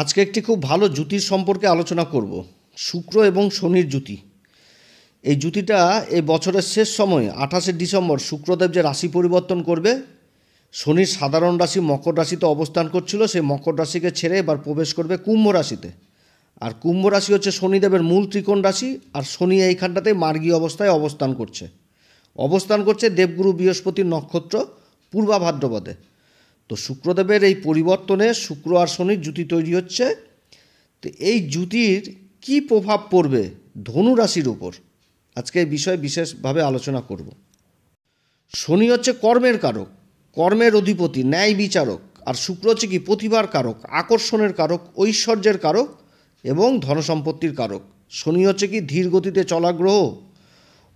আজকে একটি খুব ভালো জুতির সম্পর্কে আলোচনা করব। শুক্র এবং শনির জুতি। এই জুতিটা এই বছরের শেষ সময়ে 28শে ডিসেম্বর শুক্রদেব যে রাশি পরিবর্তন করবে, শনির সাধারণ রাশি মকর রাশিতে অবস্থান করছিল, সেই মকর রাশিকে ছেড়ে এবার প্রবেশ করবে কুম্ভ রাশিতে। আর কুম্ভ রাশি হচ্ছে শনিদেবের মূল ত্রিকোণ রাশি, আর শনি এইখানটাতে মার্গী অবস্থায় অবস্থান করছে দেবগুরু বৃহস্পতির নক্ষত্র পূর্বা ভাদ্রপদে। তো শুক্রদেবের এই পরিবর্তনে শুক্র আর শনির জুতি তৈরি হচ্ছে। তো এই জুতির কি প্রভাব পড়বে ধনু রাশির উপর, আজকে এই বিষয়ে বিশেষভাবে আলোচনা করব। শনি হচ্ছে কর্মের কারক, কর্মের অধিপতি, ন্যায় বিচারক। আর শুক্র হচ্ছে কি প্রতিভার কারক, আকর্ষণের কারক, ঐশ্বর্যের কারক এবং ধনসম্পত্তির কারক। শনি হচ্ছে কি ধীর গতিতে চলা গ্রহ।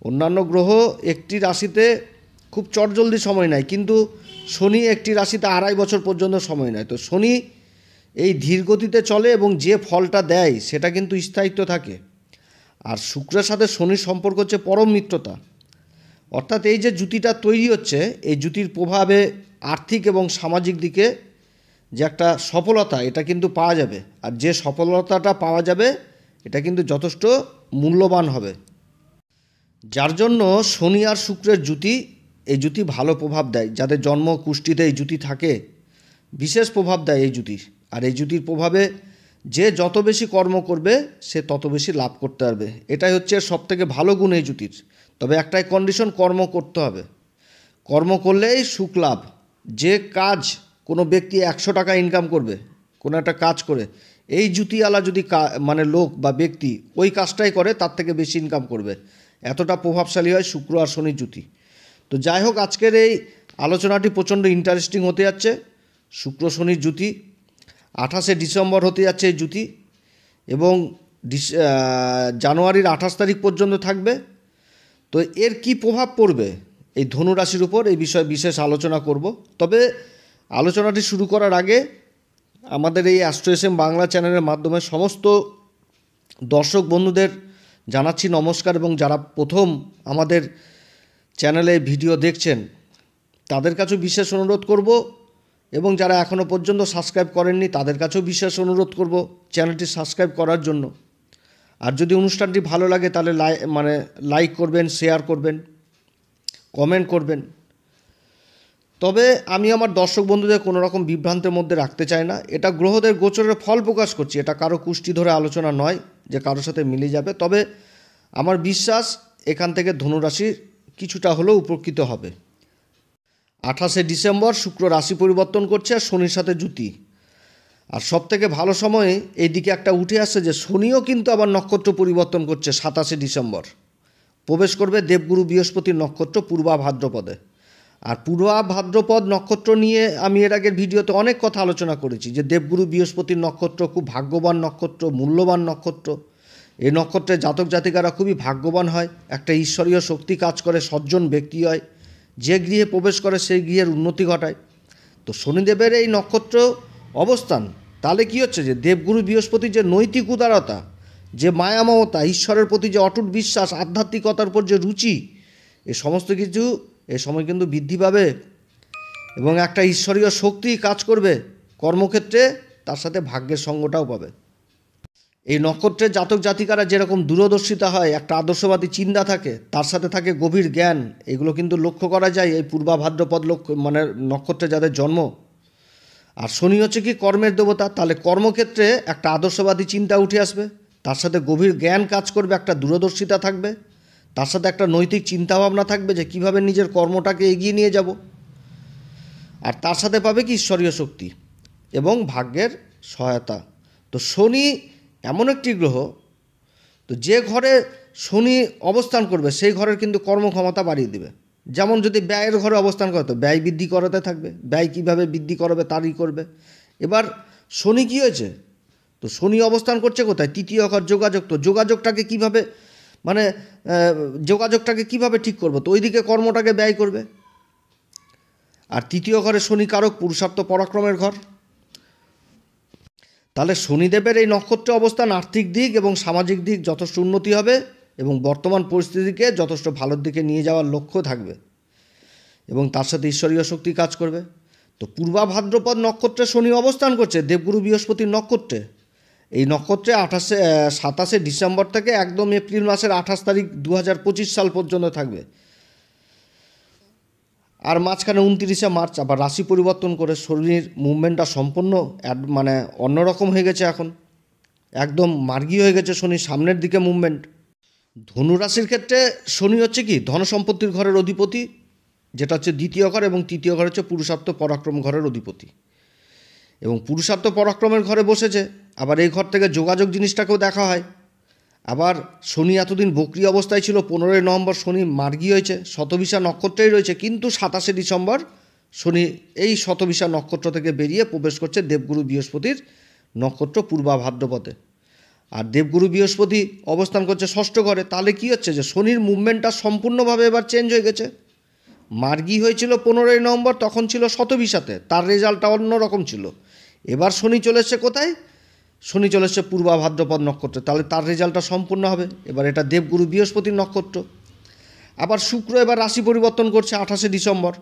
অন্যান্য গ্রহ একটি রাশিতে খুব চটজলদি সময় নেয়, কিন্তু শনি একটি রাশিতে 2.5 বছর পর্যন্ত সময় নেয়। তো শনি এই ধীর গতিতে চলে এবং যে ফলটা দেয় সেটা কিন্তু স্থায়িত্ব থাকে। আর শুক্রের সাথে শনির সম্পর্ক হচ্ছে পরম মিত্রতা। অর্থাৎ এই যে জুতিটা তৈরি হচ্ছে, এই জুতির প্রভাবে আর্থিক এবং সামাজিক দিকে যে একটা সফলতা, এটা কিন্তু পাওয়া যাবে। আর যে সফলতাটা পাওয়া যাবে এটা কিন্তু যথেষ্ট মূল্যবান হবে। যার জন্য শনি আর শুক্রের জুতি, এই জুতি ভালো প্রভাব দেয়। যাদের জন্ম কুষ্টিতে এই জুতি থাকে, বিশেষ প্রভাব দেয় এই জুতির। আর এই জুতির প্রভাবে যে যত বেশি কর্ম করবে সে তত বেশি লাভ করতে পারবে। এটাই হচ্ছে সবথেকে ভালো গুণ এই জুতির। তবে একটাই কন্ডিশন, কর্ম করতে হবে। কর্ম করলেই সুখ লাভ। যে কাজ কোনো ব্যক্তি 100 টাকা ইনকাম করবে কোনো একটা কাজ করে, এই জুতিওয়ালা যদি লোক বা ব্যক্তি ওই কাজটাই করে, তার থেকে বেশি ইনকাম করবে। এতটা প্রভাবশালী হয় শুক্র আর শনির জুতি। তো যাই হোক, আজকের এই আলোচনাটি প্রচণ্ড ইন্টারেস্টিং হতে যাচ্ছে। শুক্র শনির জুতি 28শে ডিসেম্বর হতে যাচ্ছে এই জুতি, এবং জানুয়ারির 28 তারিখ পর্যন্ত থাকবে। তো এর কি প্রভাব পড়বে এই ধনু রাশির উপর, এই বিষয়ে বিশেষ আলোচনা করব। তবে আলোচনাটি শুরু করার আগে আমাদের এই অ্যাস্ট্রো এস এম বাংলা চ্যানেলের মাধ্যমে সমস্ত দর্শক বন্ধুদের জানাচ্ছি নমস্কার, এবং যারা প্রথম আমাদের চ্যানেলে ভিডিও দেখছেন তাদের কাছেও বিশেষ অনুরোধ করব, এবং যারা এখনও পর্যন্ত সাবস্ক্রাইব করেননি তাদের কাছেও বিশেষ অনুরোধ করব চ্যানেলটি সাবস্ক্রাইব করার জন্য। আর যদি অনুষ্ঠানটি ভালো লাগে তাহলে লাইক করবেন, শেয়ার করবেন, কমেন্ট করবেন। তবে আমি আমার দর্শক বন্ধুদের কোনো রকম বিভ্রান্তের মধ্যে রাখতে চাই না। এটা গ্রহদের গোচরের ফল প্রকাশ করছি, এটা কারো কুষ্টি ধরে আলোচনা নয় যে কারোর সাথে মিলে যাবে। তবে আমার বিশ্বাস এখান থেকে ধনুরাশি কিছুটা হলেও উপকৃত হবে। 28শে ডিসেম্বর শুক্র রাশি পরিবর্তন করছে আর শনির সাথে জুতি। আর সবথেকে ভালো সময়ে এই দিকে একটা উঠে আসছে যে শনিও কিন্তু আবার নক্ষত্র পরিবর্তন করছে। 27শে ডিসেম্বর প্রবেশ করবে দেবগুরু বৃহস্পতির নক্ষত্র পূর্বা ভাদ্রপদে। আর পূর্বা ভাদ্রপদ নক্ষত্র নিয়ে আমি এর আগের ভিডিওতে অনেক কথা আলোচনা করেছি যে দেবগুরু বৃহস্পতির নক্ষত্র খুব ভাগ্যবান নক্ষত্র, মূল্যবান নক্ষত্র। এই নক্ষত্রে জাতক জাতিকারা খুবই ভাগ্যবান হয়, একটা ঈশ্বরীয় শক্তি কাজ করে, সজ্জন ব্যক্তি হয়, যে গৃহে প্রবেশ করে সেই গৃহের উন্নতি ঘটায়। তো শনিদেবের এই নক্ষত্র অবস্থান, তাহলে কি হচ্ছে যে দেবগুরু বৃহস্পতির যে নৈতিক উদারতা, যে মায়া মমতা, ঈশ্বরের প্রতি যে অটুট বিশ্বাস, আধ্যাত্মিকতার উপর যে রুচি, এ সমস্ত কিছু এ সময় কিন্তু বৃদ্ধি পাবে, এবং একটা ঈশ্বরীয় শক্তি কাজ করবে কর্মক্ষেত্রে, তার সাথে ভাগ্যের সঙ্গটাও পাবে। এই নক্ষত্রের জাতক জাতিকারা যেরকম দূরদর্শিতা হয়, একটা আদর্শবাদী চিন্তা থাকে, তার সাথে থাকে গভীর জ্ঞান, এগুলো কিন্তু লক্ষ্য করা যায় এই পূর্বা ভাদ্রপদ নক্ষত্রে যাদের জন্ম। আর শনি হচ্ছে কি কর্মের দেবতা, তাহলে কর্মক্ষেত্রে একটা আদর্শবাদী চিন্তা উঠে আসবে, তার সাথে গভীর জ্ঞান কাজ করবে, একটা দূরদর্শিতা থাকবে, তার সাথে একটা নৈতিক চিন্তাভাবনা থাকবে যে কীভাবে নিজের কর্মটাকে এগিয়ে নিয়ে যাব। আর তার সাথে পাবে কি ঈশ্বরীয় শক্তি এবং ভাগ্যের সহায়তা। তো শনি এমন একটি গ্রহ, তো যে ঘরে শনি অবস্থান করবে সেই ঘরের কিন্তু কর্মক্ষমতা বাড়িয়ে দেবে। যেমন যদি ব্যয়ের ঘরে অবস্থান করে তো ব্যয় বৃদ্ধি করাতে থাকবে, ব্যয় কীভাবে বৃদ্ধি করাবে তারই করবে। এবার শনি কী হয়েছে, তো শনি অবস্থান করছে কোথায়, তৃতীয় ঘর, যোগাযোগ। তো যোগাযোগটাকে কীভাবে ঠিক করবো, তো ওইদিকে কর্মটাকে ব্যয় করবে। আর তৃতীয় ঘরে শনি কারক, পুরুষার্থ পরাক্রমের ঘর। তাহলে শনিদেবের এই নক্ষত্র অবস্থান আর্থিক দিক এবং সামাজিক দিক যথেষ্ট উন্নতি হবে, এবং বর্তমান পরিস্থিতিকে যথেষ্ট ভালোর দিকে নিয়ে যাওয়ার লক্ষ্য থাকবে, এবং তার সাথে ঈশ্বরীয় শক্তি কাজ করবে। তো পূর্বা ভাদ্রপদ নক্ষত্রে শনি অবস্থান করছে দেবগুরু বৃহস্পতির নক্ষত্রে। এই নক্ষত্রে 27 ডিসেম্বর থেকে একদম এপ্রিল মাসের 28 তারিখ 2025 সাল পর্যন্ত থাকবে। আর মাঝখানে 29শে মার্চ আবার রাশি পরিবর্তন করে শনির মুভমেন্টটা সম্পূর্ণ মানে অন্যরকম হয়ে গেছে। এখন একদম মার্গী হয়ে গেছে শনির সামনের দিকে মুভমেন্ট। ধনুরাশির ক্ষেত্রে শনি হচ্ছে কি ধনসম্পত্তির ঘরের অধিপতি, যেটা হচ্ছে দ্বিতীয় ঘর, এবং তৃতীয় ঘর হচ্ছে পুরুষার্থ পরাক্রম ঘরের অধিপতি। এবং পুরুষার্থ পরাক্রমের ঘরে বসেছে, আবার এই ঘর থেকে যোগাযোগ জিনিসটাকেও দেখা হয়। আবার শনি এতদিন বক্রি অবস্থায় ছিল, 15 নভেম্বর শনি মার্গী হয়েছে, শতবিশা নক্ষত্রেই রয়েছে, কিন্তু 27 ডিসেম্বর শনি এই শতবিশা নক্ষত্র থেকে বেরিয়ে প্রবেশ করছে দেবগুরু বৃহস্পতির নক্ষত্র পূর্বা ভাদ্রপদে। আর দেবগুরু বৃহস্পতি অবস্থান করছে ষষ্ঠ ঘরে। তাহলে কি হচ্ছে যে শনির মুভমেন্টটা সম্পূর্ণভাবে এবার চেঞ্জ হয়ে গেছে। মার্গী হয়েছিল 15 নভেম্বর, তখন ছিল শতবিশাতে, তার রেজাল্টটা অন্যরকম ছিল। এবার শনি চলে এসছে কোথায়? শনি চলে এসছে পূর্বা ভাদ্রপদ নক্ষত্রে, তাহলে তার রেজাল্টটা সম্পূর্ণ হবে। এবার এটা দেবগুরু বৃহস্পতির নক্ষত্র। আবার শুক্র এবার রাশি পরিবর্তন করছে 28 ডিসেম্বর,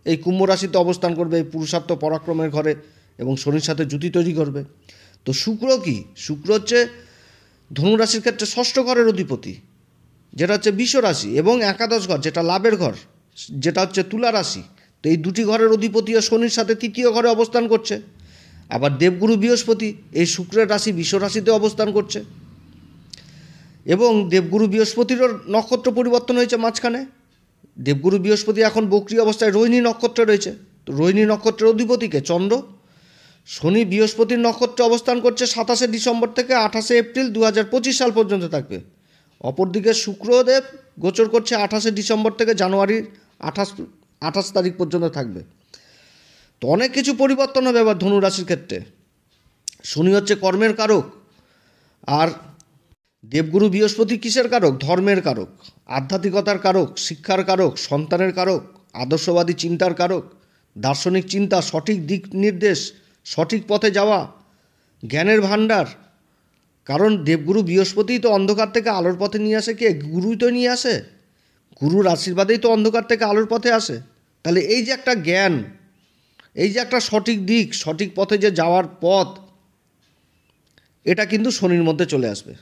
এই কুম্ভ রাশিতে অবস্থান করবে, এই পুরুষার্থ পরাক্রমের ঘরে, এবং শনির সাথে জুতি তৈরি করবে। তো শুক্র কি? শুক্র হচ্ছে ধনুরাশির ক্ষেত্রে ষষ্ঠ ঘরের অধিপতি, যেটা হচ্ছে বৃষ রাশি, এবং একাদশ ঘর যেটা লাভের ঘর, যেটা হচ্ছে তুলা রাশি। তো এই দুটি ঘরের অধিপতিও শনির সাথে তৃতীয় ঘরে অবস্থান করছে। আবার দেবগুরু বৃহস্পতি এই শুক্রের রাশি বৃষ রাশিতে অবস্থান করছে, এবং দেবগুরু বৃহস্পতিরও নক্ষত্র পরিবর্তন হয়েছে মাঝখানে। দেবগুরু বৃহস্পতি এখন বক্রি অবস্থায় রোহিণী নক্ষত্রে রয়েছে। তো রোহিণী নক্ষত্রের অধিপতিকে চন্দ্র। শনি বৃহস্পতির নক্ষত্রে অবস্থান করছে 27 ডিসেম্বর থেকে 28 এপ্রিল 2025 সাল পর্যন্ত থাকবে। অপরদিকে শুক্রদেব গোচর করছে 28 ডিসেম্বর থেকে জানুয়ারির 28 তারিখ পর্যন্ত থাকবে। তো অনেক কিছু পরিবর্তন হবে এবার ধনুরাশির ক্ষেত্রে। শনি হচ্ছে কর্মের কারক, আর দেবগুরু বৃহস্পতি কিসের কারক? ধর্মের কারক, আধ্যাত্মিকতার কারক, শিক্ষার কারক, সন্তানের কারক, আদর্শবাদী চিন্তার কারক, দার্শনিক চিন্তা, সঠিক দিক নির্দেশ, সঠিক পথে যাওয়া, জ্ঞানের ভাণ্ডার। কারণ দেবগুরু বৃহস্পতিই তো অন্ধকার থেকে আলোর পথে নিয়ে আসে। কে? গুরুই তো নিয়ে আসে। গুরুর আশীর্বাদেই তো অন্ধকার থেকে আলোর পথে আসে। তাহলে এই যে একটা জ্ঞান, এই যে একটা সঠিক দিক, সঠিক পথে যে যাওয়ার পথ, এটা কিন্তু শনির মধ্যে চলে আসবে।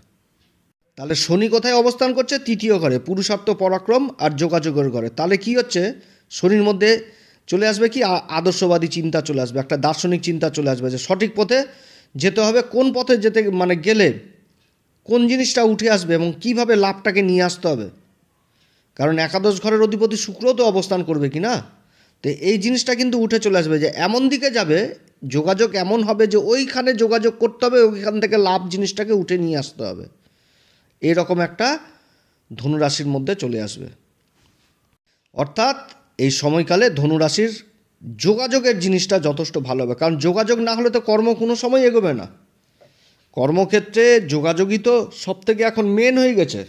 তাহলে শনি কোথায় অবস্থান করছে? তৃতীয় ঘরে, পুরুষার্থ পরাক্রম আর যোগাযোগের ঘরে। তাহলে কি হচ্ছে? শনির মধ্যে চলে আসবে কি আদর্শবাদী চিন্তা চলে আসবে, একটা দার্শনিক চিন্তা চলে আসবে, যে সঠিক পথে যেতে হবে, কোন পথে যেতে মানে গেলে কোন জিনিসটা উঠে আসবে এবং কিভাবে লাভটাকে নিয়ে আসতে হবে। কারণ একাদশ ঘরের অধিপতি শুক্রও তো অবস্থান করবে কি না। তো এই জিনিসটা কিন্তু উঠে চলে আসবে, যে এমন দিকে যাবে, যোগাযোগ এমন হবে যে ওইখানে যোগাযোগ করতে হবে, ওইখান থেকে লাভ জিনিসটাকে উঠে নিয়ে আসতে হবে। এরকম একটা ধনুরাশির মধ্যে চলে আসবে। অর্থাৎ এই সময়কালে ধনুরাশির যোগাযোগের জিনিসটা যথেষ্ট ভালো হবে। কারণ যোগাযোগ না হলে তো কর্ম কোনো সময় এগোবে না। কর্মক্ষেত্রে যোগাযোগই তো সবথেকে এখন মেন হয়ে গেছে।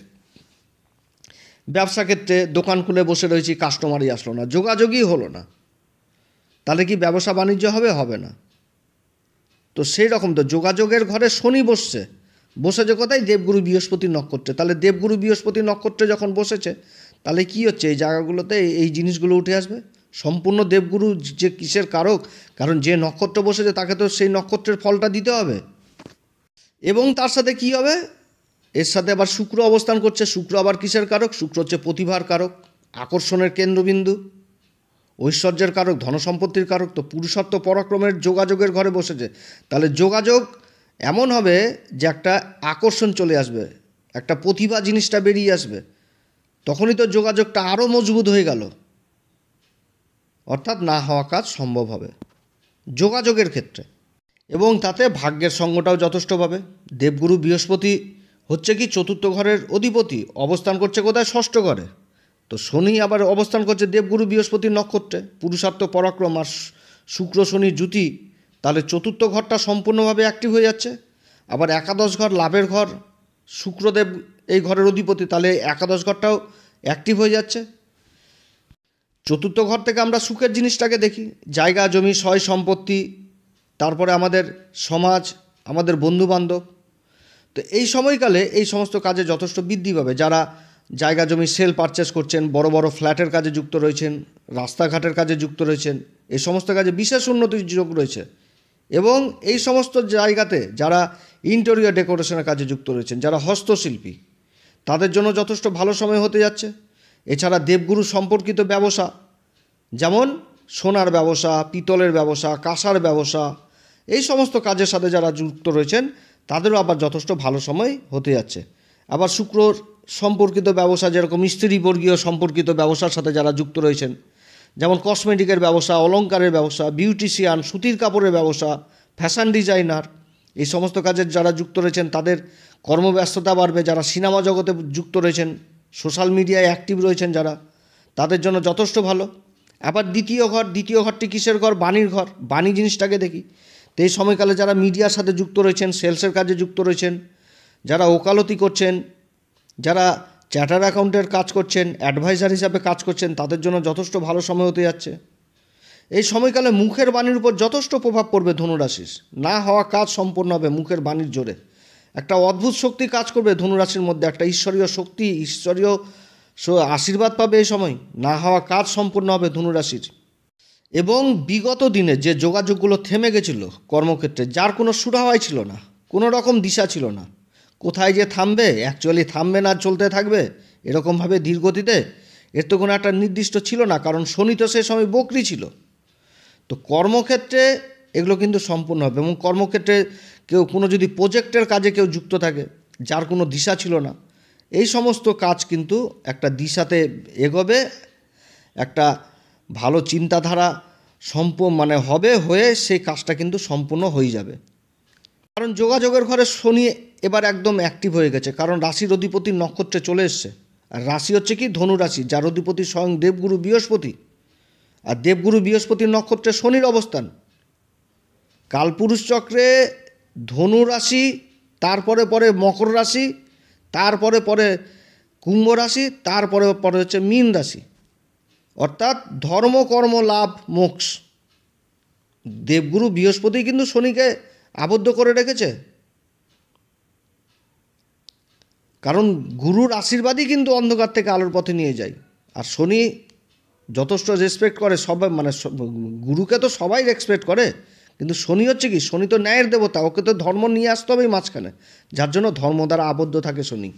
ব্যবসা ক্ষেত্রে দোকান খুলে বসে রয়েছি, কাস্টমারই আসলো না, যোগাযোগই হলো না, তাহলে কি ব্যবসা বাণিজ্য হবে? হবে না। তো সেই রকম তো যোগাযোগের ঘরে শনি বসেছে কোথায়? দেবগুরু বৃহস্পতির নক্ষত্রে। তাহলে দেবগুরু বৃহস্পতির নক্ষত্রে যখন বসেছে, তাহলে কি হচ্ছে? এই জায়গাগুলোতে এই জিনিসগুলো উঠে আসবে। সম্পূর্ণ দেবগুরু যে কিসের কারক, কারণ যে নক্ষত্র বসেছে তাকে তো সেই নক্ষত্রের ফলটা দিতে হবে। এবং তার সাথে কি হবে? এর সাথে আবার শুক্র অবস্থান করছে। শুক্র আবার কিসের কারক? শুক্র হচ্ছে প্রতিভার কারক, আকর্ষণের কেন্দ্রবিন্দু, ঐশ্বর্যের কারক, ধনসম্পত্তির কারক। তো পুরুষার্থ পরাক্রমের যোগাযোগের ঘরে বসেছে, তাহলে যোগাযোগ এমন হবে যে একটা আকর্ষণ চলে আসবে, একটা প্রতিভা জিনিসটা বেরিয়ে আসবে। তখনই তো যোগাযোগটা আরও মজবুত হয়ে গেল। অর্থাৎ না হওয়া কাজ সম্ভব হবে যোগাযোগের ক্ষেত্রে। এবং তাতে ভাগ্যের সঙ্গটাও যথেষ্ট পাবে। দেবগুরু বৃহস্পতি হচ্ছে কি চতুর্থ ঘরের অধিপতি, অবস্থান করছে কোথায়? ষষ্ঠ ঘরে। তো শনি আবার অবস্থান করছে দেবগুরু বৃহস্পতির নক্ষত্রে, পুরুষার্থ পরাক্রম আর শুক্র শনি জুতি। তাহলে চতুর্থ ঘরটা সম্পূর্ণভাবে অ্যাক্টিভ হয়ে যাচ্ছে। আবার একাদশ ঘর লাভের ঘর, শুক্রদেব এই ঘরের অধিপতি, তাহলে একাদশ ঘরটাও অ্যাক্টিভ হয়ে যাচ্ছে। চতুর্থ ঘর থেকে আমরা সুখের জিনিসটাকে দেখি, জায়গা জমি সয় সম্পত্তি, তারপরে আমাদের সমাজ, আমাদের বন্ধুবান্ধব। তো এই সময়কালে এই সমস্ত কাজে যথেষ্ট বৃদ্ধি পাবে। যারা জায়গা জমি সেল পারচেস করছেন, বড় বড় ফ্ল্যাটের কাজে যুক্ত রয়েছেন, রাস্তাঘাটের কাজে যুক্ত রয়েছেন, এই সমস্ত কাজে বিশেষ উন্নতির যোগ রয়েছে। এবং এই সমস্ত জায়গাতে যারা ইন্টেরিয়র ডেকোরেশনের কাজে যুক্ত রয়েছেন, যারা হস্তশিল্পী, তাদের জন্য যথেষ্ট ভালো সময় হতে যাচ্ছে। এছাড়া দেবগুরু সম্পর্কিত ব্যবসা, যেমন সোনার ব্যবসা, পিতলের ব্যবসা, কাঁসার ব্যবসা, এই সমস্ত কাজের সাথে যারা যুক্ত রয়েছেন তাদেরও আবার যথেষ্ট ভালো সময় হতে যাচ্ছে। আবার শুক্র সম্পর্কিত ব্যবসা, যেরকম স্ত্রীবর্গীয় সম্পর্কিত ব্যবসার সাথে যারা যুক্ত রয়েছেন, যেমন কসমেটিকের ব্যবসা, অলংকারের ব্যবসা, বিউটিশিয়ান, সুতির কাপড়ের ব্যবসা, ফ্যাশন ডিজাইনার, এই সমস্ত কাজের যারা যুক্ত রয়েছেন তাদের কর্মব্যস্ততা বাড়বে। যারা সিনেমা জগতে যুক্ত রয়েছেন, সোশ্যাল মিডিয়ায় অ্যাক্টিভ রয়েছেন যারা, তাদের জন্য যথেষ্ট ভালো। আবার দ্বিতীয় ঘরটি কিসের ঘর? বাণীর ঘর। বাণী জিনিসটাকে দেখি। তো এই সময়কালে যারা মিডিয়ার সাথে যুক্ত রয়েছেন, সেলসের কাজে যুক্ত রয়েছেন, যারা ওকালতি করছেন, যারা চার্টার অ্যাকাউন্টের কাজ করছেন, অ্যাডভাইজার হিসাবে কাজ করছেন, তাদের জন্য যথেষ্ট ভালো সময় হতে যাচ্ছে। এই সময়কালে মুখের বাণীর উপর যথেষ্ট প্রভাব পড়বে ধনুরাশির। না হওয়া কাজ সম্পন্ন হবে মুখের বাণীর জোরে। একটা অদ্ভুত শক্তি কাজ করবে ধনুরাশির মধ্যে, একটা ঈশ্বরীয় শক্তি, ঈশ্বরীয় আশীর্বাদ পাবে এই সময়। না হওয়া কাজ সম্পূর্ণ হবে ধনুরাশির। এবং বিগত দিনে যে যোগাযোগগুলো থেমে গেছিলো কর্মক্ষেত্রে, যার কোনো সুরাহাই ছিল না, কোনো রকম দিশা ছিল না, কোথায় যে থামবে, অ্যাকচুয়ালি থামবে না চলতে থাকবে এরকমভাবে ধীরগতিতে, এর তো কোনো একটা নির্দিষ্ট ছিল না, কারণ শনি তো সে সময় বকরি ছিল। তো কর্মক্ষেত্রে এগুলো কিন্তু সম্পূর্ণ হবে। এবং কর্মক্ষেত্রে কোনো যদি প্রজেক্টের কাজে কেউ যুক্ত থাকে, যার কোনো দিশা ছিল না, এই সমস্ত কাজ কিন্তু একটা দিশাতে এগোবে, একটা ভালো চিন্তাধারা হয়ে সেই কাজটা কিন্তু সম্পূর্ণ হয়ে যাবে। কারণ যোগাযোগের ঘরে শনি এবার একদম অ্যাক্টিভ হয়ে গেছে, কারণ রাশির অধিপতির নক্ষত্রে চলে এসছে। আর রাশি হচ্ছে কি? ধনু রাশি, যার অধিপতি স্বয়ং দেবগুরু বৃহস্পতি। আর দেবগুরু বৃহস্পতির নক্ষত্রে শনির অবস্থান। কালপুরুষ চক্রে ধনু রাশি, তারপরে পরে মকর রাশি, তারপরে পরে কুম্ভ রাশি, তারপরে পরে হচ্ছে মীন রাশি। অর্থাৎ ধর্ম, কর্ম, লাভ, মোক্ষ। দেবগুরু বৃহস্পতি কিন্তু শনিকে আবদ্ধ করে রেখেছে, কারণ গুরুর আশীর্বাদই কিন্তু অন্ধকার থেকে আলোর পথে নিয়ে যায়। আর শনি যথেষ্ট রেসপেক্ট করে সবাই, গুরুকে তো সবাই রেসপেক্ট করে, কিন্তু শনি হচ্ছে কি? শনি তো ন্যায়ের দেবতা, ওকে তো ধর্ম নিয়ে আসতে হবেই মাঝখানে, যার জন্য ধর্ম দ্বারা আবদ্ধ থাকে শনি।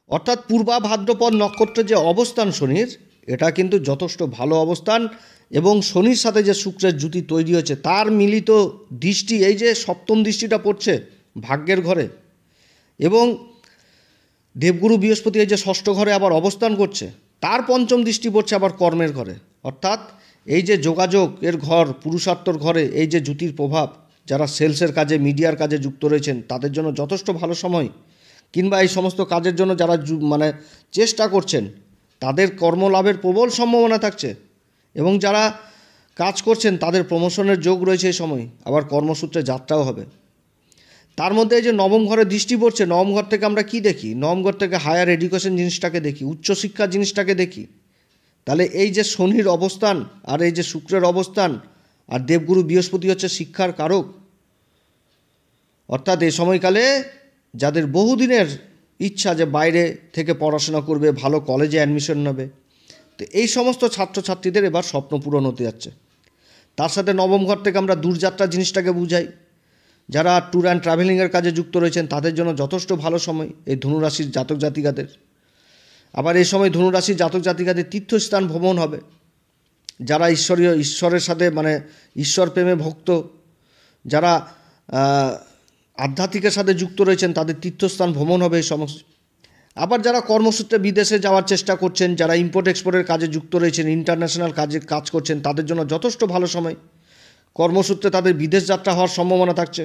অর্থাৎ পূর্বা ভাদ্রপদ নক্ষত্রে যে অবস্থান শনির, এটা কিন্তু যথেষ্ট ভালো অবস্থান। এবং শনির সাথে যে শুক্রের জুতি তৈরি হয়েছে, তার মিলিত দৃষ্টি, এই যে সপ্তম দৃষ্টিটা পড়ছে ভাগ্যের ঘরে, এবং দেবগুরু বৃহস্পতি এই যে ষষ্ঠ ঘরে আবার অবস্থান করছে, তার পঞ্চম দৃষ্টি পড়ছে আবার কর্মের ঘরে। অর্থাৎ এই যে যোগাযোগের ঘর, পুরুষার্থর ঘরে এই যে জুতির প্রভাব, যারা সেলসের কাজে, মিডিয়ার কাজে যুক্ত রয়েছেন, তাদের জন্য যথেষ্ট ভালো সময়। কিংবা এই সমস্ত কাজের জন্য যারা চেষ্টা করছেন, তাদের কর্মলাভের প্রবল সম্ভাবনা থাকছে। এবং যারা কাজ করছেন তাদের প্রমোশনের যোগ রয়েছে এই সময়। আবার কর্মসূত্রে যাত্রাও হবে। তার মধ্যে এই যে নবম ঘরে দৃষ্টি পড়ছে, নবম ঘর থেকে আমরা কি দেখি? নবম ঘর থেকে হায়ার এডুকেশন জিনিসটাকে দেখি, উচ্চশিক্ষা জিনিসটাকে দেখি। তাহলে এই যে শনির অবস্থান আর এই যে শুক্রের অবস্থান, আর দেবগুরু বৃহস্পতি হচ্ছে শিক্ষার কারক। অর্থাৎ এই সময়কালে যাদের বহুদিনের ইচ্ছা যে বাইরে থেকে পড়াশোনা করবে, ভালো কলেজে অ্যাডমিশন নেবে, তো এই সমস্ত ছাত্রছাত্রীদের এবার স্বপ্ন পূরণ হতে যাচ্ছে। তার সাথে নবম ঘর থেকে আমরা দূরযাত্রা জিনিসটাকে বুঝাই। যারা ট্যুর অ্যান্ড ট্রাভেলিংয়ের কাজে যুক্ত রয়েছেন, তাদের জন্য যথেষ্ট ভালো সময় এই ধনুরাশির জাতক জাতিকাদের। আবার এই সময় ধনুরাশির জাতক জাতিকাদের তীর্থস্থান ভ্রমণ হবে। যারা ঈশ্বরের সাথে ঈশ্বর প্রেমে ভক্ত, যারা আধ্যাত্মিকের সাথে যুক্ত রয়েছেন, তাদের তীর্থস্থান ভ্রমণ হবে এই সমস্ত। আবার যারা কর্মসূত্রে বিদেশে যাওয়ার চেষ্টা করছেন, যারা ইম্পোর্ট এক্সপোর্টের কাজে যুক্ত রয়েছেন, ইন্টারন্যাশনাল কাজ করছেন, তাদের জন্য যথেষ্ট ভালো সময়। কর্মসূত্রে তাদের বিদেশ যাত্রা হওয়ার সম্ভাবনা থাকছে।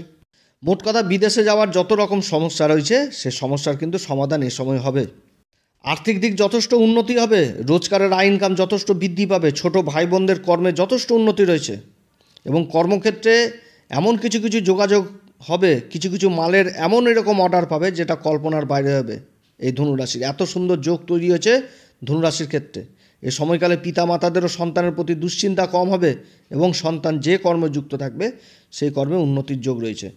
মোট কথা, বিদেশে যাওয়ার যত রকম সমস্যা রয়েছে, সে সমস্যার কিন্তু সমাধান এ সময় হবে। আর্থিক দিক যথেষ্ট উন্নতি হবে, রোজগারের আয় ইনকাম যথেষ্ট বৃদ্ধি পাবে, ছোট ভাই বোনদের কর্মে যথেষ্ট উন্নতি রয়েছে। এবং কর্মক্ষেত্রে এমন কিছু কিছু যোগাযোগ হবে, কিছু কিছু মালের এমন এরকম অর্ডার পাবে যেটা কল্পনার বাইরে হবে। এই ধনুরাশির এত সুন্দর যোগ তৈরি হয়েছে ধনুরাশির ক্ষেত্রে। এই সময়কালে পিতামাতাদেরও সন্তানের প্রতি দুশ্চিন্তা কম হবে, এবং সন্তান যে কর্মে যুক্ত থাকবে সেই কর্মে উন্নতির যোগ রয়েছে।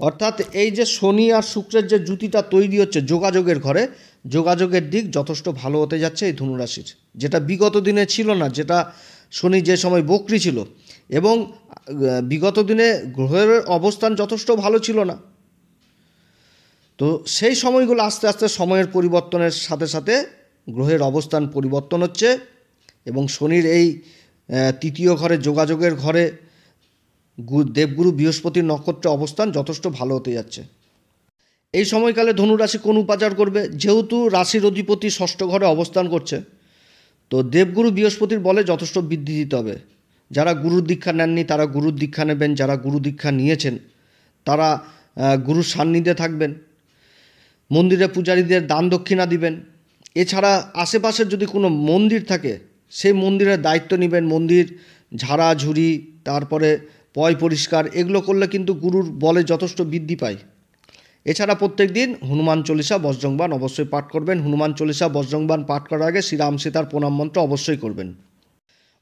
অর্থাৎ এই যে শনি আর শুক্রের যে জুতিটা তৈরি হচ্ছে যোগাযোগের ঘরে, যোগাযোগের দিক যথেষ্ট ভালো হতে যাচ্ছে এই ধনুরাশির, যেটা বিগত দিনে ছিল না। যেটা শনি যে সময় বকরি ছিল, এবং বিগত দিনে গ্রহের অবস্থান যথেষ্ট ভালো ছিল না। তো সেই সময়গুলো আস্তে আস্তে সময়ের পরিবর্তনের সাথে সাথে গ্রহের অবস্থান পরিবর্তন হচ্ছে এবং শনির এই তৃতীয় ঘরে, যোগাযোগের ঘরে দেবগুরু বৃহস্পতির নক্ষত্রে অবস্থান যথেষ্ট ভালো হতে যাচ্ছে। এই সময়কালে ধনুরাশি কোন উপাচার করবে? যেহেতু রাশির অধিপতি ষষ্ঠ ঘরে অবস্থান করছে, তো দেবগুরু বৃহস্পতির বলে যথেষ্ট বৃদ্ধি দিতে হবে। যারা গুরুর দীক্ষা নেননি তারা গুরুর দীক্ষা নেবেন, যারা গুরু দীক্ষা নিয়েছেন তারা গুরুর সান্নিধ্যে থাকবেন, মন্দিরে পূজারীদের দান দক্ষিণা দিবেন। এছাড়া আশেপাশের যদি কোনো মন্দির থাকে সেই মন্দিরের দায়িত্ব নেবেন, মন্দির ঝাড়াঝুড়ি, তারপরে পয় পরিষ্কার, এগুলো করলে কিন্তু গুরুর বলে যথেষ্ট বৃদ্ধি পায়। এছাড়া প্রত্যেক দিন হনুমান চল্লিশা বজ্রংবাণ অবশ্যই পাঠ করবেন। হনুমান চল্লিশা বজ্রংবাণ পাঠ করার আগে শ্রীরাম সীতার প্রণাম মন্ত্র অবশ্যই করবেন।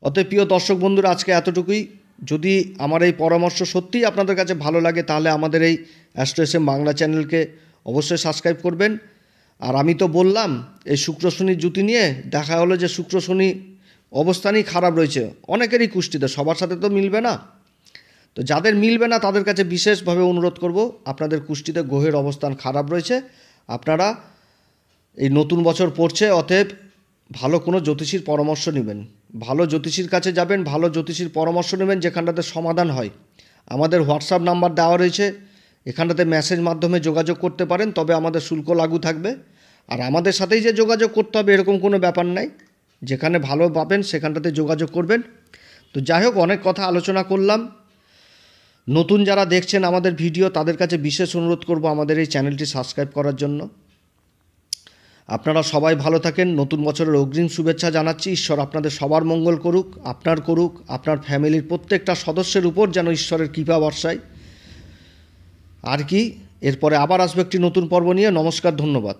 অতএব প্রিয় দর্শক বন্ধুরা, আজকে এতটুকুই। যদি আমার এই পরামর্শ সত্যিই আপনাদের কাছে ভালো লাগে তাহলে আমাদের এই অ্যাস্ট্রো এস এম বাংলা চ্যানেলকে অবশ্যই সাবস্ক্রাইব করবেন। আর আমি তো বললাম এই শুক্র শনির জুতি নিয়ে, দেখা হলো যে শুক্র শনি অবস্থানই খারাপ রয়েছে অনেকেরই কুষ্টিতে, সবার সাথে তো মিলবে না। তো যাদের মিলবে না তাদের কাছে বিশেষভাবে অনুরোধ করব, আপনাদের কুষ্টিতে গ্রহের অবস্থান খারাপ রয়েছে, আপনারা এই নতুন বছর পড়ছে, অতএব ভালো কোনো জ্যোতিষীর পরামর্শ নেবেন, ভালো জ্যোতিষীর কাছে যাবেন, ভালো জ্যোতিষীর পরামর্শ নেবেন যেখানটাতে সমাধান হয়। আমাদের হোয়াটসঅ্যাপ নাম্বার দেওয়া রয়েছে, এখানটাতে মেসেজ মাধ্যমে যোগাযোগ করতে পারেন, তবে আমাদের শুল্ক লাগু থাকবে। আর আমাদের সাথেই যে যোগাযোগ করতে হবে এরকম কোনো ব্যাপার নাই, যেখানে ভালো পাবেন সেখানটাতে যোগাযোগ করবেন। তো যাই হোক, অনেক কথা আলোচনা করলাম। নতুন যারা দেখছেন আমাদের ভিডিও তাদের কাছে বিশেষ অনুরোধ করব আমাদের এই চ্যানেলটি সাবস্ক্রাইব করার জন্য। আপনারা সবাই ভালো থাকেন, নতুন বছরের অগ্রিম শুভেচ্ছা জানাচ্ছি। ঈশ্বর আপনাদের সবার মঙ্গল করুক, আপনার ফ্যামিলির প্রত্যেকটা সদস্যের উপর যেন ঈশ্বরের কৃপা বর্ষায়। আর কি, এরপরে আবার আসবে একটি নতুন পর্ব নিয়ে। নমস্কার, ধন্যবাদ।